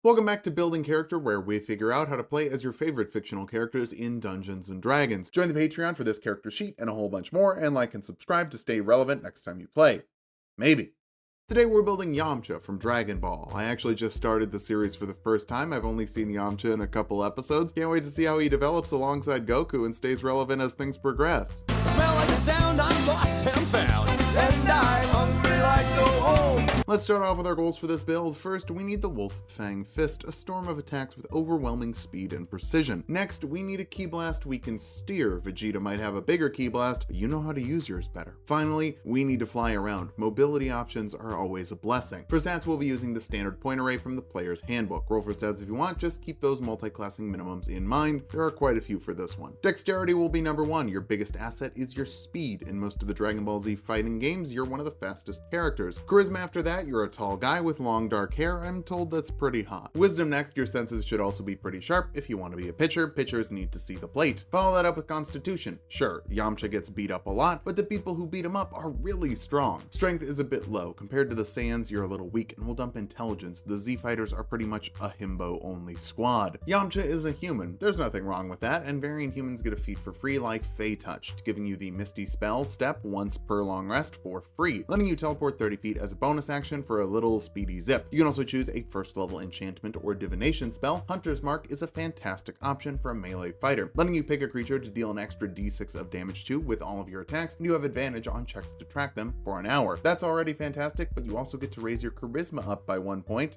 Welcome back to Building Character, where we figure out how to play as your favorite fictional characters in Dungeons & Dragons. Join the Patreon for this character sheet and a whole bunch more, and like and subscribe to stay relevant next time you play. Maybe. Today we're building Yamcha from Dragon Ball. I actually just started the series for the first time. I've only seen Yamcha in a couple episodes. Can't wait to see how he develops alongside Goku and stays relevant as things progress. Smell like a sound, I'm lost and found, and I'm hungry like no home. Let's start off with our goals for this build. First, we need the Wolf Fang Fist, a storm of attacks with overwhelming speed and precision. Next, we need a Ki Blast we can steer. Vegeta might have a bigger Ki Blast, but you know how to use yours better. Finally, we need to fly around. Mobility options are always a blessing. For stats, we'll be using the standard point array from the player's handbook. Roll for stats if you want, just keep those multi-classing minimums in mind. There are quite a few for this one. Dexterity will be number one. Your biggest asset is your speed. In most of the Dragon Ball Z fighting games, you're one of the fastest characters. Charisma after that, you're a tall guy with long dark hair. I'm told that's pretty hot. Wisdom next, your senses should also be pretty sharp. If you want to be a pitcher, pitchers need to see the plate. Follow that up with Constitution. Sure, Yamcha gets beat up a lot, but the people who beat him up are really strong. Strength is a bit low. Compared to the Saiyans, you're a little weak, and we'll dump Intelligence. The Z fighters are pretty much a himbo only squad. Yamcha is a human. There's nothing wrong with that, and variant humans get a feat for free like Fey Touched, giving you the Misty Spell step once per long rest for free, letting you teleport 30 feet as a bonus action for a little speedy zip. You can also choose a first level enchantment or divination spell. Hunter's Mark is a fantastic option for a melee fighter, letting you pick a creature to deal an extra d6 of damage to with all of your attacks, and you have advantage on checks to track them for an hour. That's already fantastic, but you also get to raise your charisma up by 1 point.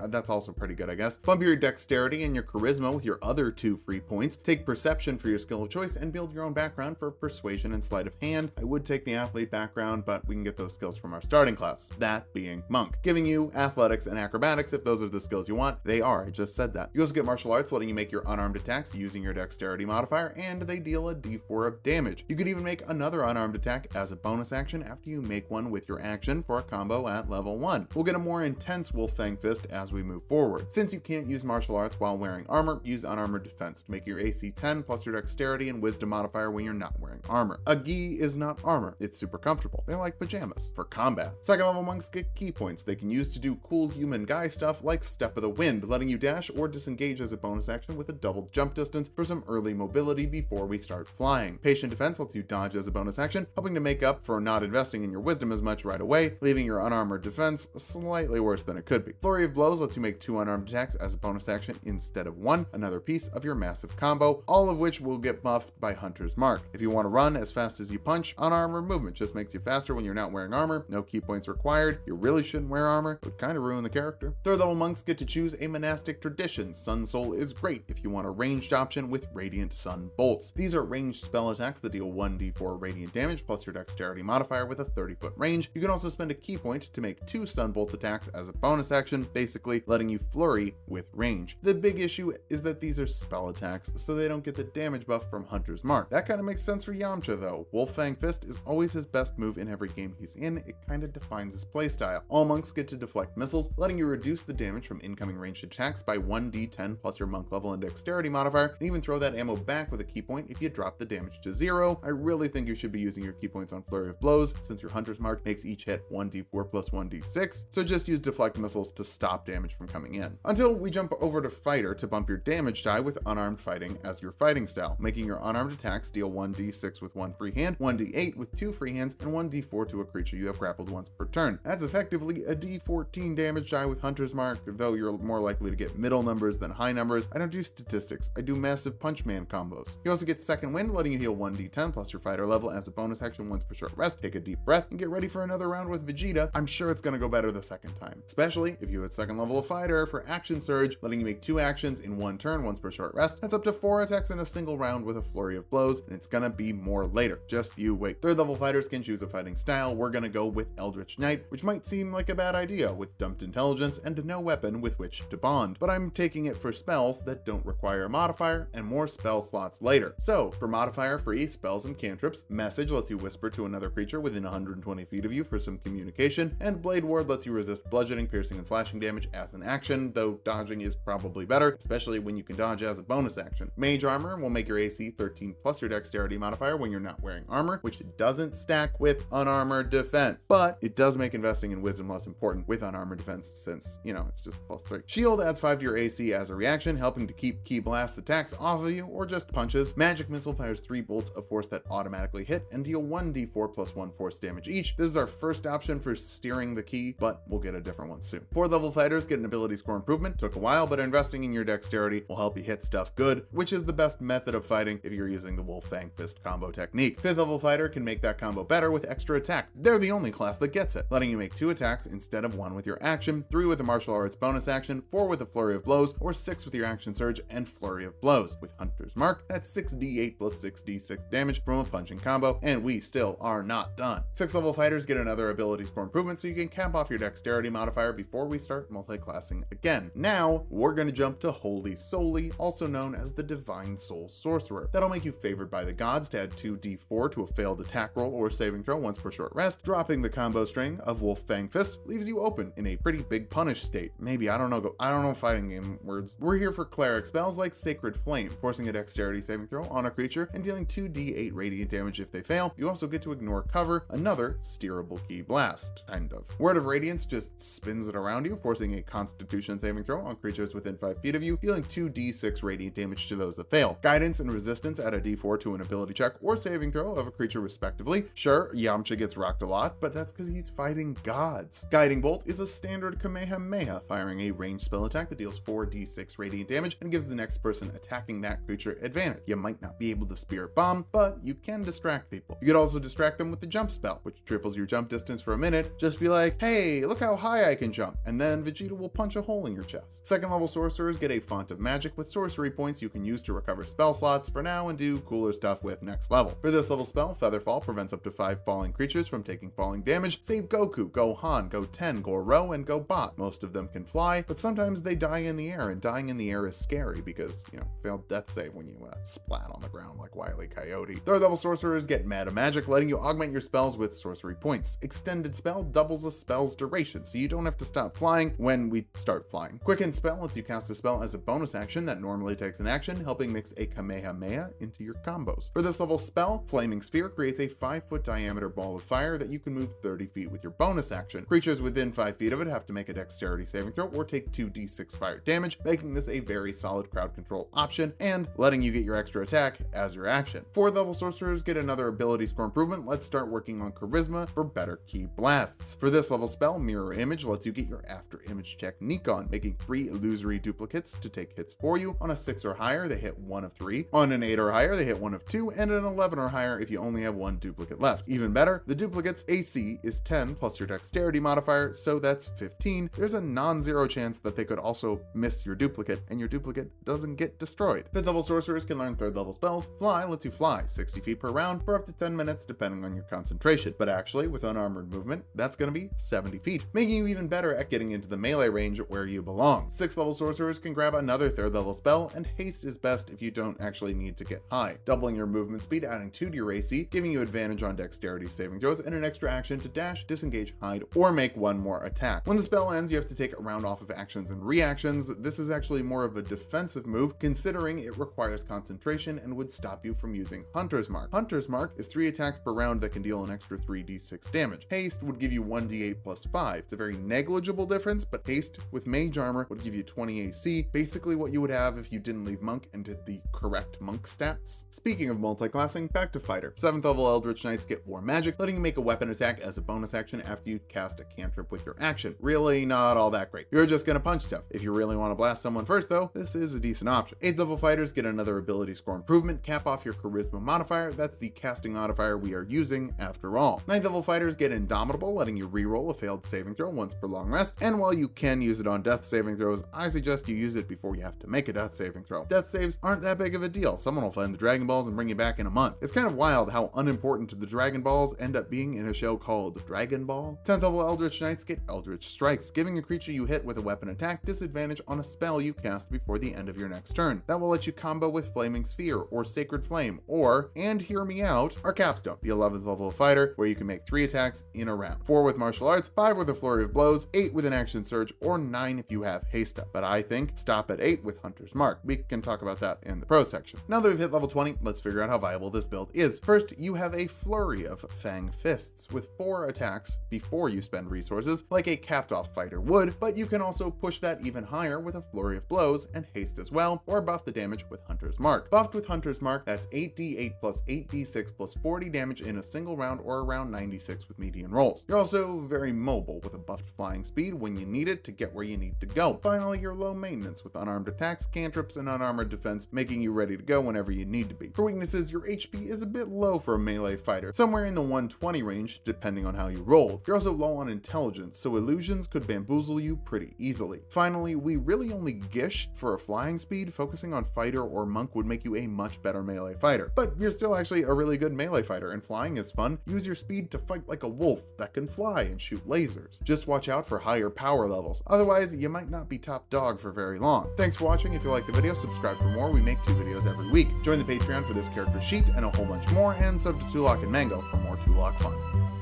That's also pretty good, I guess. Bump your dexterity and your charisma with your other 2 free points. Take perception for your skill of choice and build your own background for persuasion and sleight of hand. I would take the athlete background, but we can get those skills from our starting class, that being monk, giving you athletics and acrobatics if those are the skills you want. They are, I just said that. You also get martial arts, letting you make your unarmed attacks using your dexterity modifier, and they deal a d4 of damage. You could even make another unarmed attack as a bonus action after you make one with your action for a combo at level 1. We'll get a more intense Wolf Fang Fist as we move forward. Since you can't use martial arts while wearing armor, use unarmored defense to make your AC 10 plus your dexterity and wisdom modifier when you're not wearing armor. A gi is not armor. It's super comfortable. They're like pajamas for combat. Second level monks get key points they can use to do cool human guy stuff like Step of the Wind, letting you dash or disengage as a bonus action with a double jump distance for some early mobility before we start flying. Patient Defense lets you dodge as a bonus action, helping to make up for not investing in your wisdom as much right away, leaving your unarmored defense slightly worse than it could be. Flurry of Blows lets you make 2 unarmed attacks as a bonus action instead of 1, another piece of your massive combo, all of which will get buffed by Hunter's Mark. If you want to run as fast as you punch, unarmored movement just makes you faster when you're not wearing armor, no key points required. You really shouldn't wear armor, it would kind of ruin the character. Third level monks get to choose a monastic tradition. Sun Soul is great if you want a ranged option with Radiant Sun Bolts. These are ranged spell attacks that deal 1d4 radiant damage plus your dexterity modifier with a 30-foot range. You can also spend a key point to make 2 Sun Bolt attacks as a bonus action, basically letting you flurry with range. The big issue is that these are spell attacks, so they don't get the damage buff from Hunter's Mark. That kind of makes sense for Yamcha though. Wolf Fang Fist is always his best move in every game he's in. It kind of defines his playstyle. All monks get to deflect missiles, letting you reduce the damage from incoming ranged attacks by 1d10 plus your monk level and dexterity modifier, and even throw that ammo back with a key point if you drop the damage to 0. I really think you should be using your key points on Flurry of Blows, since your Hunter's Mark makes each hit 1d4 plus 1d6, so just use deflect missiles to stop damage from coming in. Until we jump over to Fighter to bump your damage die with unarmed fighting as your fighting style, making your unarmed attacks deal 1d6 with 1 free hand, 1d8 with 2 free hands, and 1d4 to a creature you have grappled once per turn. That's effectively a d14 damage die with Hunter's Mark, though you're more likely to get middle numbers than high numbers. I don't do statistics, I do massive punch man combos. You also get Second Wind, letting you heal 1d10 plus your fighter level as a bonus action once per short rest. Take a deep breath and get ready for another round with Vegeta. I'm sure it's gonna go better the second time, especially if you hit second level of fighter for Action Surge, letting you make 2 actions in 1 turn once per short rest. That's up to 4 attacks in a single round with a Flurry of Blows, and it's gonna be more later. Just you wait. Third level fighters can choose a fighting style. We're gonna go with Eldritch Knight, which might seem like a bad idea with dumped intelligence and no weapon with which to bond, but I'm taking it for spells that don't require a modifier and more spell slots later. So for modifier free spells and cantrips, Message lets you whisper to another creature within 120 feet of you for some communication, and Blade Ward lets you resist bludgeoning, piercing, and slashing damage as an action, though dodging is probably better, especially when you can dodge as a bonus action. Mage Armor will make your AC 13 plus your dexterity modifier when you're not wearing armor, which doesn't stack with unarmored defense, but it does make investing in wisdom less important with unarmored defense since, it's just +3. Shield adds 5 to your AC as a reaction, helping to keep Ki Blast attacks off of you or just punches. Magic Missile fires 3 bolts of force that automatically hit and deal 1d4 plus 1 force damage each. This is our first option for steering the Ki, but we'll get a different one soon. 4th level fighters get an ability score improvement. Took a while, but investing in your dexterity will help you hit stuff good, which is the best method of fighting if you're using the Wolf Fang Fist combo technique. 5th level fighter can make that combo better with extra attack. They're the only class that gets it, letting you make 2 attacks instead of 1 with your action, 3 with a martial arts bonus action, 4 with a flurry of blows, or 6 with your action surge and flurry of blows. With Hunter's Mark, that's 6d8 plus 6d6 damage from a punching combo, and we still are not done. 6th level fighters get another ability score improvement, so you can cap off your dexterity modifier before we start multi-classing again. Now, we're gonna jump to Holy Solely, also known as the Divine Soul Sorcerer. That'll make you favored by the gods to add 2d4 to a failed attack roll or saving throw once per short rest. Dropping the combo string of Wolf Fang Fist leaves you open in a pretty big punish state. Maybe, I don't know fighting game words. We're here for cleric spells like Sacred Flame, forcing a dexterity saving throw on a creature and dealing 2d8 radiant damage if they fail. You also get to ignore cover, another steerable Ki Blast, kind of. Word of Radiance just spins it around you, forcing a Constitution saving throw on creatures within 5 feet of you, dealing 2d6 radiant damage to those that fail. Guidance and Resistance add a d4 to an ability check or saving throw of a creature respectively. Sure, Yamcha gets rocked a lot, but that's because he's fighting gods. Guiding Bolt is a standard Kamehameha, firing a ranged spell attack that deals 4d6 radiant damage and gives the next person attacking that creature advantage. You might not be able to Spirit Bomb, but you can distract people. You could also distract them with the Jump spell, which triples your jump distance for a minute. Just be like, hey, look how high I can jump, and then Vegeta will punch a hole in your chest. 2nd level sorcerers get a Font of Magic with sorcery points you can use to recover spell slots for now and do cooler stuff with next level. For this level spell, Featherfall prevents up to 5 falling creatures from taking falling damage, save Goku, Gohan, Goten, Goro, and Gobot. Most of them can fly, but sometimes they die in the air, and dying in the air is scary because, failed death save when you splat on the ground like Wile E. Coyote. 3rd level sorcerers get Meta Magic, letting you augment your spells with sorcery points. Extended Spell doubles a spell's duration, so you don't have to stop flying when we start flying. Quicken Spell lets you cast a spell as a bonus action that normally takes an action, helping mix a Kamehameha into your combos. For this level spell, Flaming Sphere creates a 5-foot diameter ball of fire that you can move 30 feet with your bonus action. Creatures within 5 feet of it have to make a dexterity saving throw or take 2d6 fire damage, making this a very solid crowd control option and letting you get your extra attack as your action. 4th level sorcerers get another ability score improvement. Let's start working on charisma for better Ki Blasts. For this level spell, Mirror Image lets you get your after image technique on, making 3 illusory duplicates to take hits for you. On a 6 or higher, they hit 1 of 3. On an 8 or higher, they hit 1 of 2, and an 11 or higher if you only have 1 duplicate left. Even better, the duplicate's AC is 10 plus your dexterity modifier, so that's 15. There's a non-zero chance that they could also miss your duplicate, and your duplicate doesn't get destroyed. 5th level sorcerers can learn 3rd level spells. Fly lets you fly 60 feet per round for up to 10 minutes depending on your concentration, but actually with unarmored movement, that's going to be 70 feet, making you even better at getting into the melee range where you belong. 6th level sorcerers can grab another 3rd level spell, and haste is best if you don't actually need to get high, doubling your movement speed, adding 2 to your AC, giving you advantage on dexterity saving throws, and an extra action to dash, disengage, hide, or make 1 more attack. When the spell ends, you have to take a round off of actions and reactions. This is actually more of a defensive move, considering it requires concentration and would stop you from using Hunter's Mark. Hunter's Mark is 3 attacks per round that can deal an extra 3d6 damage. Haste would give you 1d8 plus 5. It's a very negligible difference, but haste with mage armor would give you 20 AC, basically what you would have if you didn't leave monk and did the correct monk stats. Speaking of multi-classing, back to fighter. 7th level Eldritch Knights get War Magic, letting you make a weapon attack as a bonus action after you cast a cantrip with your action. Really not all that great. You're just gonna punch stuff. If you really want to blast someone first though, this is a decent option. 8th level fighters get another ability score improvement, cap off your charisma modifier. That's the casting modifier we are using after all. 9th level fighters get Indomitable, letting you reroll a failed saving throw once per long rest, and while you can use it on death saving throws, I suggest you use it before you have to make a death saving throw. Death saves aren't that big of a deal. Someone will find the Dragon Balls and bring you back in a month. It's kind of wild how unimportant the Dragon Balls end up being in a show called Dragon Ball. 10th level Eldritch Knights get Eldritch Strikes, giving a creature you hit with a weapon attack disadvantage on a spell you cast before the end of your next turn. That will let you combo with Flaming Sphere or Sacred Flame or, and hear me out, our Capstone, the 11th level fighter, where you can make 3 attacks in a round. 4 with martial arts, 5 with a flurry of blows, 8 with an action surge, or 9 if you have haste up. But I think stop at 8 with Hunter's Mark. We can talk about that in the pros section. Now that we've hit level 20, let's figure out how viable this build is. First, you have a flurry of Fang Fists with 4 attacks before you spend resources, like a capped off fighter would, but you can also push that even higher with a flurry of blows and haste as well, or buff the damage with Hunter's Mark. Buffed with Hunter's Mark, that's 8d8 plus 8d6 plus 40 damage in a single round, or around 96 with median rolls. You're also very mobile with a buffed flying speed when you need it to get where you need to go. Finally, you're low maintenance with unarmed attacks, cantrips, and unarmored defense, making you ready to go whenever you need to be. For weaknesses, your HP is a bit low for a melee fighter, somewhere in the 120 range depending on how you rolled. You're also low on intelligence, so illusions could bamboozle you pretty easily. Finally, we really only gish for a flying speed. Focusing on fighter or monk would make you a much better melee fighter, but you're still actually a really good melee fighter, and flying is fun. Use your speed to fight like a wolf that can fly and shoot lasers. Just watch out for higher power levels, otherwise you might not be top dog for very long. Thanks for watching. If you liked the video, subscribe for more. We make 2 videos every week. Join the Patreon for this character sheet and a whole bunch more, and sub to Tulok and Mango for more Tulok fun.